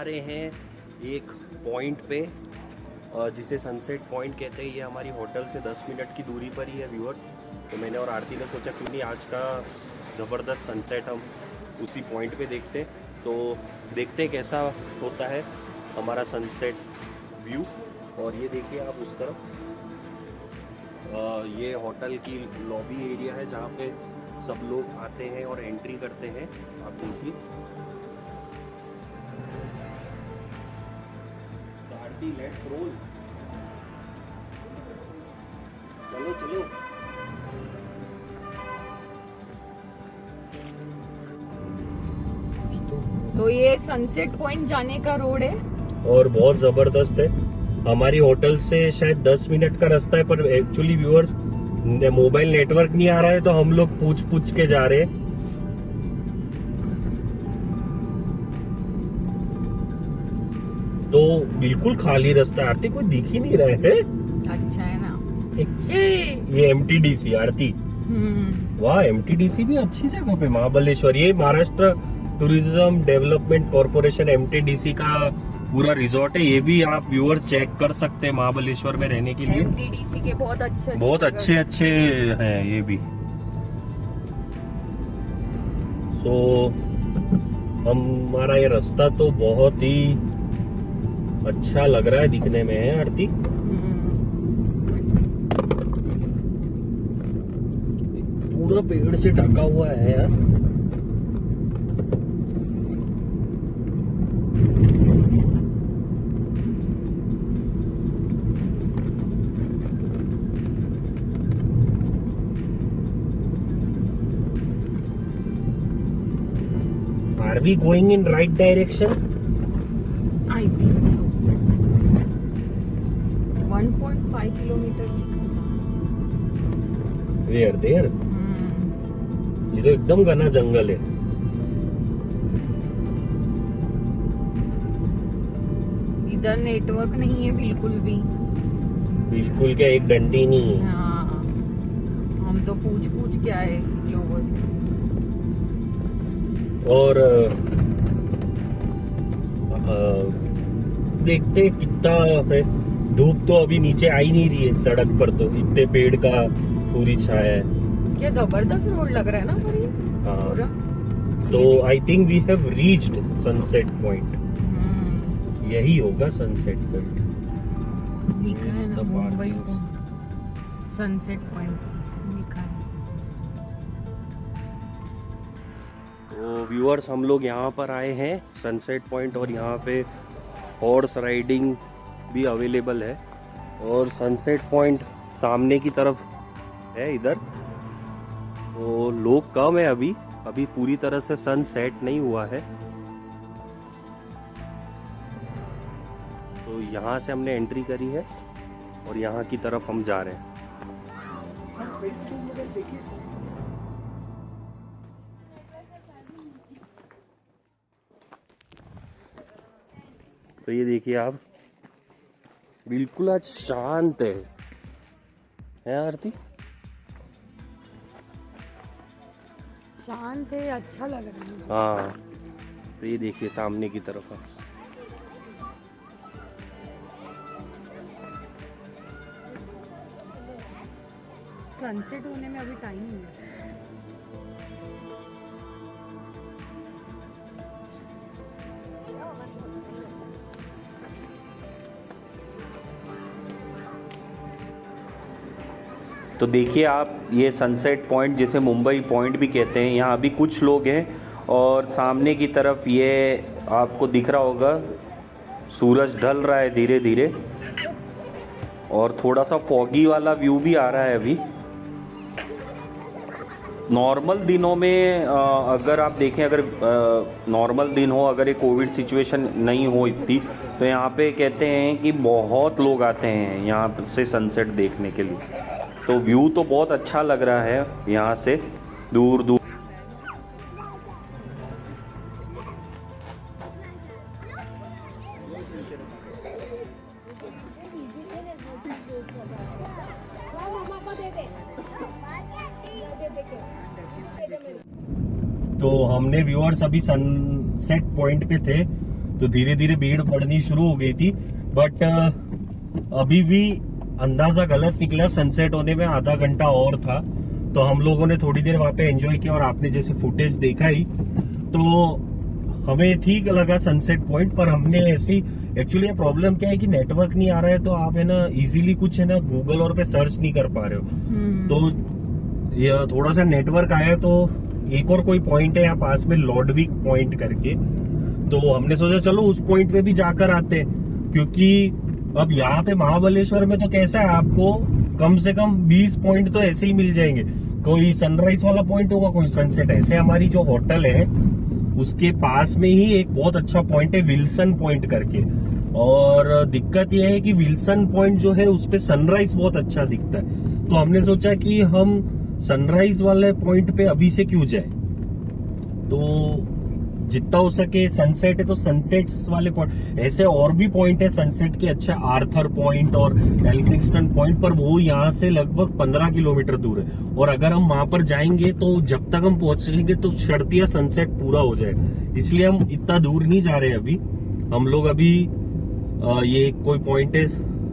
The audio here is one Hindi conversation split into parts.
रहे हैं एक पॉइंट पे जिसे सनसेट पॉइंट कहते हैं। ये हमारी होटल से 10 मिनट की दूरी पर ही है व्यूअर्स। तो मैंने और आरती ने सोचा क्यों नहीं आज का ज़बरदस्त सनसेट हम उसी पॉइंट पे देखते। तो देखते कैसा होता है हमारा सनसेट व्यू। और ये देखिए आप उस तरफ ये होटल की लॉबी एरिया है जहाँ पे सब लोग आते हैं और एंट्री करते हैं। आप देखिए आरती, लेट्स रोल। चलो चलो। तो ये सनसेट पॉइंट जाने का रोड है और बहुत जबरदस्त है। हमारी होटल से शायद 10 मिनट का रास्ता है, पर एक्चुअली व्यूअर्स मोबाइल नेटवर्क नहीं आ रहा है तो हम लोग पूछ के जा रहे हैं। तो बिल्कुल खाली रास्ता। आरती कोई दिख ही नहीं रहा है। अच्छा है ना। ये MTDC आरती, वाह MTDC भी अच्छी जगह पे, महाबलेश्वर। ये Maharashtra tourism development corporation MTDC का पूरा रिजॉर्ट है। ये भी आप व्यूअर्स चेक कर सकते हैं महाबलेश्वर में रहने के लिए। MTDC के बहुत अच्छे हैं ये भी। हमारा ये रास्ता तो बहुत ही अच्छा लग रहा है दिखने में, है आरती। पूरा पेड़ से ढका हुआ है यार। Are we going in right direction? I think so. 1.5 kilometre. Where there? ये तो एकदम घना जंगल है। इधर नेटवर्क नहीं है बिल्कुल भी। बिल्कुल क्या, एक डंडी नहीं है। हाँ, हम तो पूछ के आए लोगों से। और देखते कितना है। धूप तो अभी नीचे आ ही नहीं रही है सड़क पर, तो इतने पेड़ का पूरी छाया है। क्या जबरदस्त रोड लग रहा है ना पूरी। हाँ, तो I think we have reached sunset point. यही होगा सनसेट पॉइंट। लिखा है ना मुंबई को सनसेट पॉइंट लिखा है। तो व्यूअर्स हम लोग यहाँ पर आए हैं सनसेट पॉइंट, और यहाँ पे हॉर्स राइडिंग भी अवेलेबल है। और सनसेट पॉइंट सामने की तरफ है इधर। तो लोग कम है अभी पूरी तरह से सन सेट नहीं हुआ है। तो यहाँ से हमने एंट्री करी है और यहाँ की तरफ हम जा रहे हैं। तो ये देखिए आप, बिल्कुल आज शांत है आरती। शांत है, अच्छा लग रहा है। हाँ, तो ये देखिए सामने की तरफ सनसेट होने में अभी टाइम है। तो देखिए आप, ये सनसेट पॉइंट जिसे मुंबई पॉइंट भी कहते हैं, यहाँ अभी कुछ लोग हैं। और सामने की तरफ ये आपको दिख रहा होगा सूरज ढल रहा है धीरे धीरे, और थोड़ा सा फॉगी वाला व्यू भी आ रहा है अभी। नॉर्मल दिनों में अगर आप देखें, अगर नॉर्मल दिन हो, अगर ये कोविड सिचुएशन नहीं हो इतनी, तो यहाँ पे कहते हैं कि बहुत लोग आते हैं यहाँ से सनसेट देखने के लिए। तो व्यू तो बहुत अच्छा लग रहा है यहाँ से दूर दूर। तो हमने व्यूअर्स अभी सनसेट पॉइंट पे थे, तो धीरे धीरे भीड़ बढ़नी शुरू हो गई थी। बट अभी भी अंदाजा गलत निकला, सनसेट होने में आधा घंटा और था। तो हम लोगों ने थोड़ी देर वहां पे एंजॉय किया और आपने जैसे फुटेज देखा ही, तो हमें ठीक लगा सनसेट पॉइंट। पर हमने ऐसी एक्चुअली प्रॉब्लम क्या है कि नेटवर्क नहीं आ रहा है, तो आप है ना इजीली कुछ है ना गूगल और पे सर्च नहीं कर पा रहे हो। तो ये थोड़ा सा नेटवर्क आया, तो एक और कोई पॉइंट है यहाँ पास में, लॉडविक पॉइंट करके। तो हमने सोचा चलो उस पॉइंट पे भी जाकर आते हैं, क्योंकि अब यहाँ पे महाबलेश्वर में तो कैसा है, आपको कम से कम 20 पॉइंट तो ऐसे ही मिल जाएंगे। कोई सनराइज वाला पॉइंट होगा, कोई सनसेट। ऐसे हमारी जो होटल है उसके पास में ही एक बहुत अच्छा पॉइंट है, विल्सन पॉइंट करके। और दिक्कत यह है कि विल्सन पॉइंट जो है उस पे सनराइज बहुत अच्छा दिखता है। तो हमने सोचा कि हम सनराइज वाले पॉइंट पे अभी से क्यों जाए, तो जितना हो सके सनसेट है तो सनसेट्स वाले पॉइंट। ऐसे और भी पॉइंट है सनसेट के अच्छे, आर्थर पॉइंट और एल्फिंगस्टन पॉइंट, पर वो यहाँ से लगभग 15 किलोमीटर दूर है। और अगर हम वहां पर जाएंगे तो जब तक हम पहुंचेंगे तो शर्तिया सनसेट पूरा हो जाएगा। इसलिए हम इतना दूर नहीं जा रहे अभी। हम लोग अभी ये कोई पॉइंट है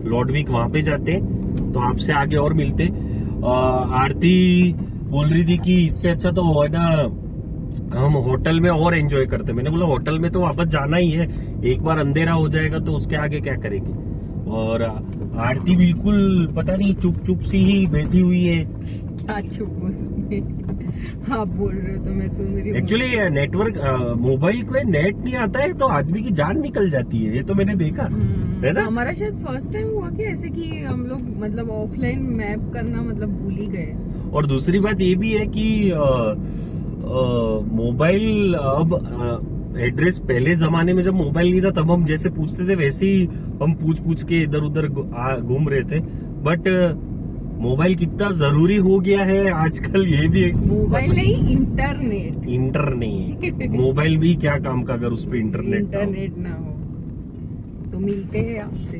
लॉडविक, वहां पे जाते हैं, तो आपसे आगे और मिलते। आरती बोल रही थी कि इससे अच्छा तो है ना हम होटल में और एंजॉय करते। मैंने बोला होटल में तो वापस जाना ही है, एक बार अंधेरा हो जाएगा तो उसके आगे क्या करेंगे। और आरती बिल्कुल पता नहीं चुप चुप सी ही बैठी हुई है। क्या चुप उसमें, आप बोल रहे हो तो मैं सुन रही हूँ। एक्चुअली नेटवर्क मोबाइल को नेट नहीं आता है तो आदमी की जान निकल जाती है, ये तो मैंने देखा है ना। हमारा शायद फर्स्ट टाइम हुआ कि ऐसे कि हम लोग मतलब ऑफलाइन मैप करना मतलब भूल ही गए। और दूसरी बात ये भी है कि मोबाइल अब एड्रेस, पहले जमाने में जब मोबाइल नहीं था तब हम जैसे पूछते थे वैसे ही हम पूछ के इधर उधर घूम रहे थे। बट मोबाइल कितना जरूरी हो गया है आजकल, ये भी मोबाइल नहीं, इंटरनेट। इंटरनेट मोबाइल भी क्या काम का अगर उस पर इंटरनेट ना हो। तो मिलते हैं आपसे।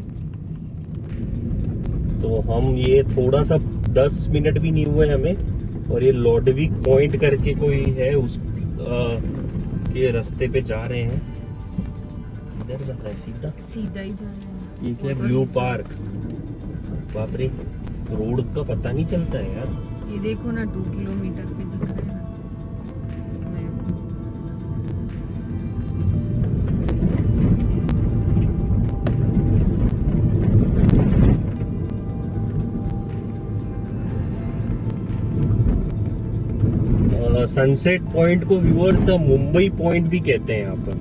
तो हम ये थोड़ा सा 10 मिनट भी नहीं हुए हमें, और ये लॉडविक पॉइंट करके कोई है उस के रास्ते पे जा रहे हैं। इधर जा रहा है, सीधा सीधा ही जाना है। ये क्या ब्लू पार्क, बाप रे रोड का पता नहीं चलता है यार। ये देखो ना 2 किलोमीटर पे दिख रहा है ना। सनसेट पॉइंट को व्यूअर्स मुंबई पॉइंट भी कहते हैं यहाँ पर।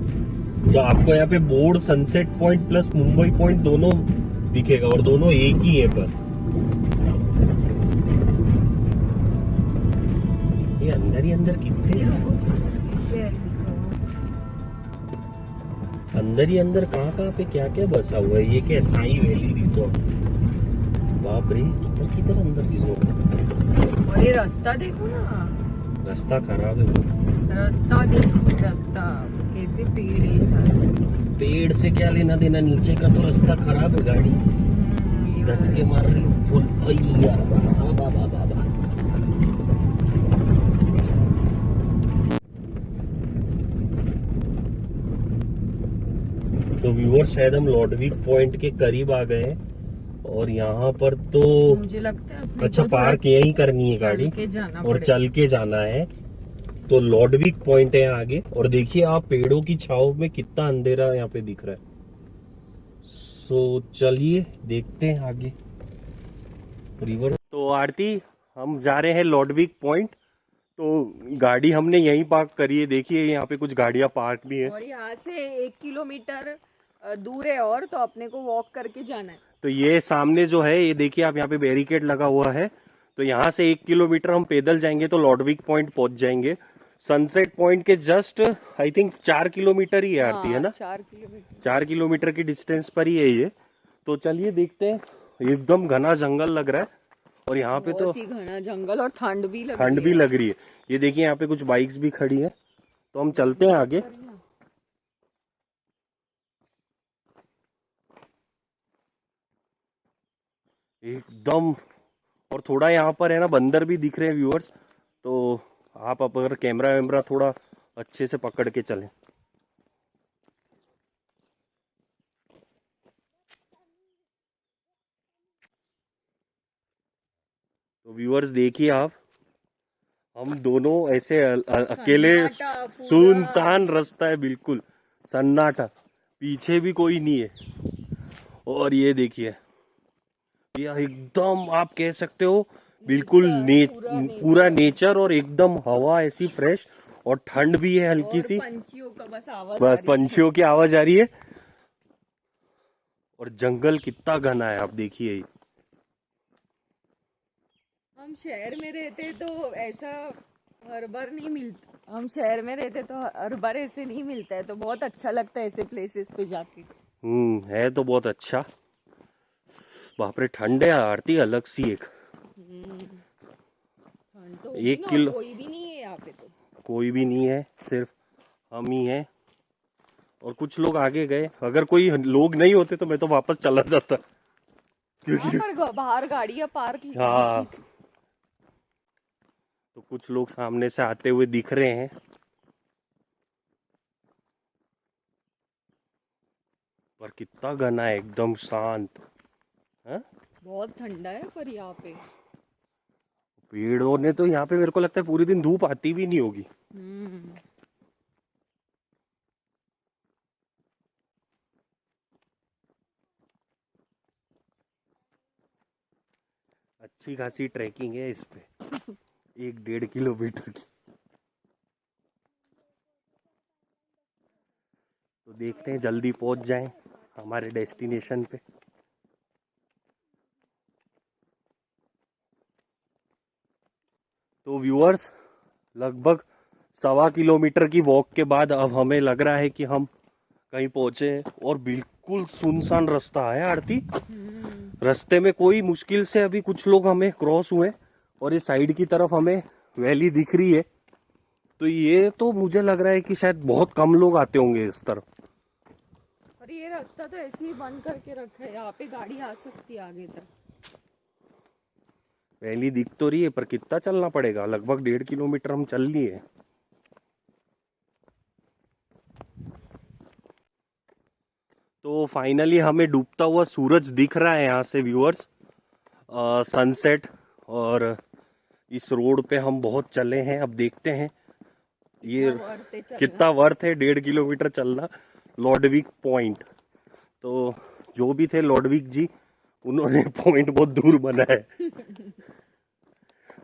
तो आपको यहाँ पे board sunset point plus Mumbai point दोनों दिखेगा, और दोनों एक ही है। पर ये अंदर ही अंदर कितने अंदर ही अंदर कहाँ पे क्या क्या बसा हुआ है। ये क्या साई वैली रिसोर्ट, बाप रे किधर किधर अंदर रिसोर्ट। और ये रास्ता देखो ना, रास्ता खराब है। रास्ता देखो, रास्ता कैसे पेड़ है सारे। पेड़ से क्या लेना देना, नीचे का तो रास्ता खराब है, गाड़ी धक्के मार रही फुल। तो व्यूअर शायद हम लॉडविक पॉइंट के करीब आ गए हैं, और यहाँ पर तो मुझे लगता है अच्छा पार्क यहीं करनी है गाड़ी, और चल के जाना है। तो लॉडविक पॉइंट है आगे, और देखिए आप पेड़ों की छाव में कितना अंधेरा यहाँ पे दिख रहा है। सो चलिए देखते हैं आगे रिवर। तो आरती हम जा रहे हैं लॉडविक पॉइंट। तो गाड़ी हमने यहीं पार्क करी है, देखिए यहाँ पे कुछ गाड़ियां पार्क भी है। और यहाँ से 1 किलोमीटर दूर है, और तो अपने को वॉक करके जाना है। तो ये सामने जो है ये देखिए आप, यहाँ पे बैरिकेड लगा हुआ है। तो यहाँ से 1 किलोमीटर हम पैदल जाएंगे तो लॉडविक पॉइंट पहुंच जाएंगे। सनसेट पॉइंट के जस्ट आई थिंक 4 किलोमीटर ही है आरती, है ना। 4 किलोमीटर की डिस्टेंस पर ही है ये। तो चलिए देखते हैं। एकदम घना जंगल लग रहा है, और यहाँ पे तो घना जंगल, और ठंड भी लग रही है। ये देखिए यहाँ पे कुछ बाइक्स भी खड़ी है। तो हम चलते हैं आगे। एकदम, और थोड़ा यहाँ पर है ना बंदर भी दिख रहे हैं व्यूअर्स। तो आप अगर कैमरा वैमरा थोड़ा अच्छे से पकड़ के चलें। तो व्यूअर्स देखिए आप, हम दोनों ऐसे अकेले, सन्नाटा पूरा। सुनसान रास्ता है बिल्कुल, सन्नाटा, पीछे भी कोई नहीं है। और ये देखिए, ये एकदम आप कह सकते हो बिल्कुल पूरा नेचर, और एकदम हवा ऐसी फ्रेश, और ठंड भी है हल्की सी, पंछियों का बस आवाज बस पंछियों की आवाज आ रही है। और जंगल कितना घना है आप देखिए। हम शहर में रहते तो ऐसा हर बार नहीं मिलता, हम शहर में रहते तो हर बार ऐसे नहीं मिलता है, तो बहुत अच्छा लगता है ऐसे प्लेसेस पे जाके। है तो बहुत अच्छा। बाप रे, ठंड है आरती अलग सी एक। ठंड तो 1 किलो, कोई भी नहीं है यहाँ पे, तो कोई भी नहीं है, सिर्फ हम ही हैं। और कुछ लोग आगे गए, अगर कोई लोग नहीं होते तो मैं तो वापस चला जाता, क्योंकि पर बाहर गाड़ियाँ पार्क। हाँ, तो कुछ लोग सामने से आते हुए दिख रहे हैं। पर कितना घना है, एकदम शांत है। बहुत ठंडा है पर यहाँ पे। पेड़ों ने तो यहाँ पे, मेरे को लगता है पूरे दिन धूप आती भी नहीं होगी। अच्छी खासी ट्रैकिंग है इस पे, 1-1.5 किलोमीटर की। तो देखते हैं जल्दी पहुंच जाएं हमारे डेस्टिनेशन पे। तो व्यूअर्स, लगभग 1.25 किलोमीटर की वॉक के बाद अब हमें लग रहा है कि हम कहीं पहुंचे हैं, और बिल्कुल सुनसान रास्ता है आरती। रास्ते में कोई मुश्किल से अभी कुछ लोग हमें क्रॉस हुए, और ये साइड की तरफ हमें वैली दिख रही है। तो ये तो मुझे लग रहा है कि शायद बहुत कम लोग आते होंगे इस तरफ। और ये रास्ता तो ऐसे ही बंद करके रखा है, यहाँ पे गाड़ी आ सकती है आगे तक। वैली दिख तो रही है, पर कितना चलना पड़ेगा, लगभग 1.5 किलोमीटर हम चल लिए। तो फाइनली हमें डूबता हुआ सूरज दिख रहा है यहाँ से व्यूअर्स, सनसेट। और इस रोड पे हम बहुत चले हैं, अब देखते हैं ये कितना वर्थ है 1.5 किलोमीटर चलना। लॉडविक पॉइंट, तो जो भी थे लॉडविक जी, उन्होंने पॉइंट बहुत दूर बनाया है।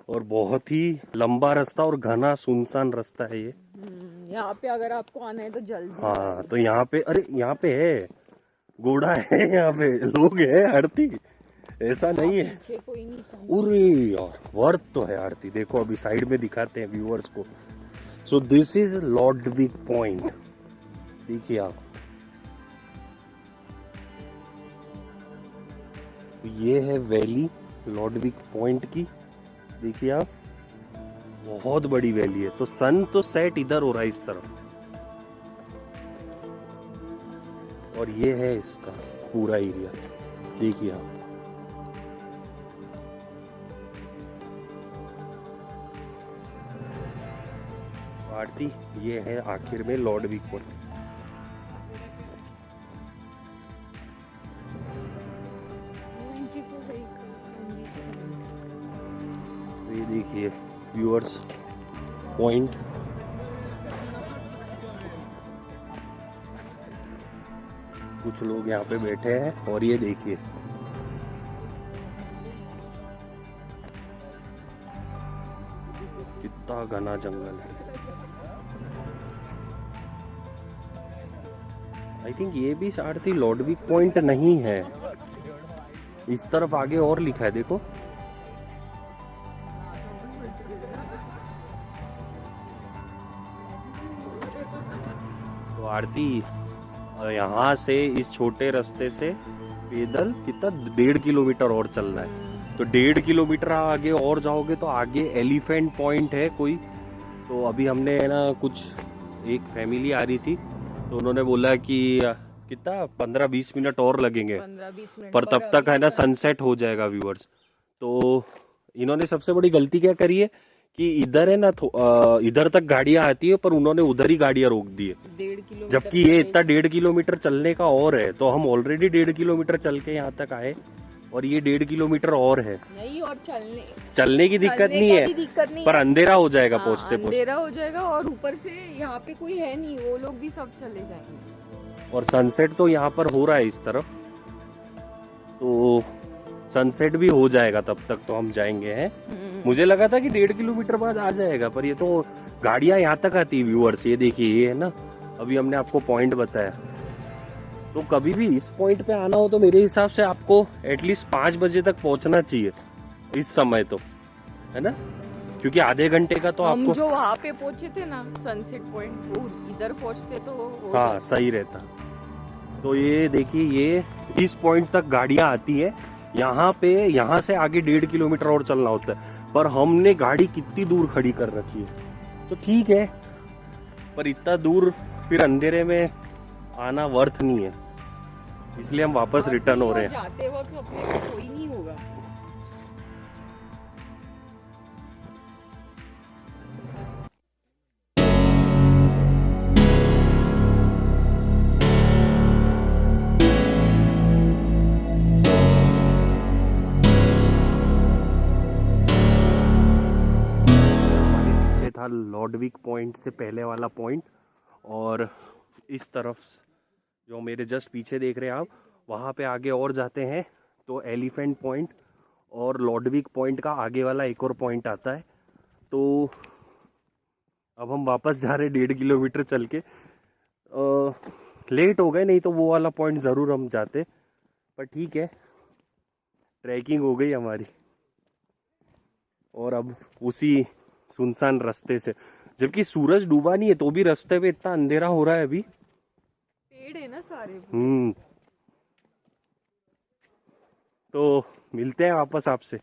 और बहुत ही लंबा रास्ता और घना सुनसान रास्ता है ये। यहाँ पे अगर आपको आना है तो जल्दी। हाँ, तो यहाँ पे, अरे यहाँ पे है घोड़ा है, यहाँ पे लोग है आरती, ऐसा नहीं है। पीछे कोई नहीं था। अरे यार, वर्थ तो है आरती। देखो अभी साइड में दिखाते हैं व्यूअर्स को। सो दिस इज लॉडविक पॉइंट, देखिए आप। ये है वैली लॉडविक पॉइंट की, देखिए आप, बहुत बड़ी वैली है। तो सन तो सेट इधर हो रहा है इस तरफ, और ये है इसका पूरा एरिया, देखिए आप। आरती, ये है आखिर में लॉडविक पॉइंट। तो ये देखिए व्यूअर्स पॉइंट, कुछ लोग यहाँ पे बैठे हैं, और ये देखिए कितना घना जंगल है। आई थिंक ये भी आरती लॉडविक पॉइंट नहीं है, इस तरफ आगे और लिखा है, देखो। तो आरती, यहाँ से इस छोटे रास्ते से पैदल कितना 1.5 किलोमीटर और चलना है। तो 1.5 किलोमीटर आगे और जाओगे तो आगे एलिफेंट पॉइंट है कोई। तो अभी हमने है ना, कुछ एक फैमिली आ रही थी, तो उन्होंने बोला कि कितना 15-20 मिनट और लगेंगे, 15-20 मिनट, पर तब तक है ना सनसेट हो जाएगा व्यूअर्स। तो इन्होंने सबसे बड़ी गलती क्या करी है कि इधर है ना, इधर तक गाड़ियां आती है, पर उन्होंने उधर ही गाड़ियां रोक दी है, 1.5 किलोमीटर, जबकि ये इतना 1.5 किलोमीटर चलने का और है। तो हम ऑलरेडी 1.5 किलोमीटर चल के यहाँ तक आए, और ये 1.5 किलोमीटर और है। नहीं, और चलने की दिक्कत चलने नहीं का है, भी दिक्कत नहीं पर है। अंधेरा हो जाएगा हाँ, पहुंचते पहुंचते। अंधेरा हो जाएगा, और ऊपर से यहाँ पे कोई है नहीं, वो लोग भी सब चले जाएंगे। और सनसेट तो यहाँ पर हो रहा है इस तरफ, तो सनसेट भी हो जाएगा तब तक तो हम जाएंगे हैं। मुझे लगा था कि 1.5 किलोमीटर बाद आ जाएगा, पर ये तो गाड़ियां यहाँ तक आती है व्यूअर्स। ये देखिए, ये है ना, अभी हमने आपको पॉइंट बताया। तो कभी भी इस पॉइंट पे आना हो तो मेरे हिसाब से आपको एटलीस्ट 5 बजे तक पहुंचना चाहिए इस समय तो, है ना, क्योंकि आधे घंटे का तो हम आपको। जो वहाँ पे पहुंचे थे ना सनसेट पॉइंट, वो इधर पहुंचते तो हो हाँ, जाता। सही रहता। तो ये देखिए, ये इस पॉइंट तक गाड़ियां आती है यहाँ पे। यहाँ से आगे 1.5 किलोमीटर और चलना होता है, पर हमने गाड़ी कितनी दूर खड़ी कर रखी है। तो ठीक है, पर इतना दूर फिर अंधेरे में आना वर्थ नहीं है, इसलिए हम वापस रिटर्न हो रहे हैं। जाते वक्त अपने को कोई नहीं होगा। हमारे पीछे था लॉर्डविक पॉइंट से पहले वाला पॉइंट, और इस तरफ जो मेरे जस्ट पीछे देख रहे हैं आप, वहाँ पे आगे और जाते हैं तो एलिफेंट पॉइंट और लॉर्डविक पॉइंट का आगे वाला एक और पॉइंट आता है। तो अब हम वापस जा रहे 1.5 किलोमीटर चल के। लेट हो गए, नहीं तो वो वाला पॉइंट ज़रूर हम जाते, पर ठीक है, ट्रैकिंग हो गई हमारी। और अब उसी सुनसान रास्ते से, जबकि सूरज डूबा नहीं है तो भी रास्ते पे इतना अंधेरा हो रहा है अभी। पेड़ है ना सारे। तो मिलते हैं वापस आपसे।